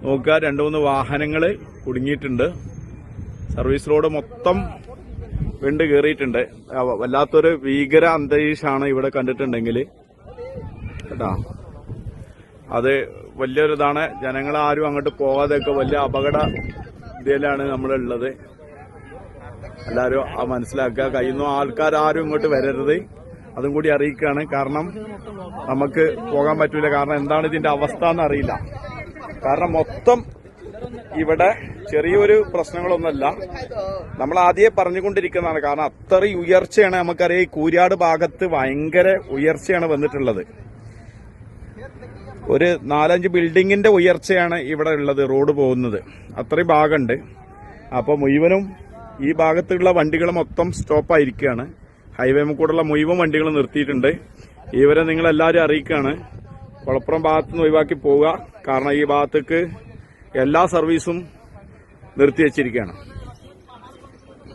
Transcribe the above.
നോക്കുക, 2-3 വാഹനങ്ങൾ കുടുങ്ങിയിട്ടുണ്ട്. Service road മൊത്തം വിണ്ട് കയറിയിട്ടുണ്ട്. വല്ലാത്തൊരു ഭീകര അന്തരീക്ഷമാണ് ഇവിടെ കണ്ടിട്ടുണ്ടെങ്കിൽ കേട്ടോ. അത് വലിയൊരിതാണ്. ജനങ്ങളാരും അങ്ങോട്ട് പോകാതെയൊക്കെ വലിയ അപകട ഇതിലാണ് നമ്മളുള്ളത്. എല്ലാവരും മനസ്സിലാക്കുക. കഴിയുന്ന ആൾക്കാരും ഇങ്ങോട്ട് വരരുത്, അതും കൂടി അറിയിക്കുകയാണ്. കാരണം നമുക്ക് പോകാൻ പറ്റൂല. കാരണം എന്താണ് ഇതിന്റെ അവസ്ഥ എന്നറിയില്ല. കാരണം മൊത്തം ഇവിടെ ചെറിയൊരു പ്രശ്നങ്ങളൊന്നുമല്ല, നമ്മൾ ആദ്യമേ പറഞ്ഞുകൊണ്ടിരിക്കുന്നതാണ്. കാരണം അത്രയും ഉയർച്ചയാണ്. നമുക്കറിയാം, ഈ കൂരിയാട് ഭാഗത്ത് ഭയങ്കര ഉയർച്ചയാണ് വന്നിട്ടുള്ളത്. ഒരു 4-5 ബിൽഡിങ്ങിന്റെ ഉയർച്ചയാണ് ഇവിടെ ഉള്ളത്. റോഡ് പോകുന്നത് അത്രയും ഭാഗമുണ്ട്. അപ്പോൾ മുഴുവനും ഈ ഭാഗത്തുള്ള വണ്ടികൾ മൊത്തം സ്റ്റോപ്പായിരിക്കുകയാണ്. ഹൈവേ കൂടെയുള്ള മുഴുവൻ വണ്ടികൾ നിർത്തിയിട്ടുണ്ട്. ഇവരെ നിങ്ങളെല്ലാവരും അറിയിക്കുകയാണ്, കുളപ്പുറം ഭാഗത്തുനിന്ന് ഒഴിവാക്കി പോവുക. കാരണം ഈ ഭാഗത്തേക്ക് എല്ലാ സർവീസും നിർത്തിവെച്ചിരിക്കുകയാണ്.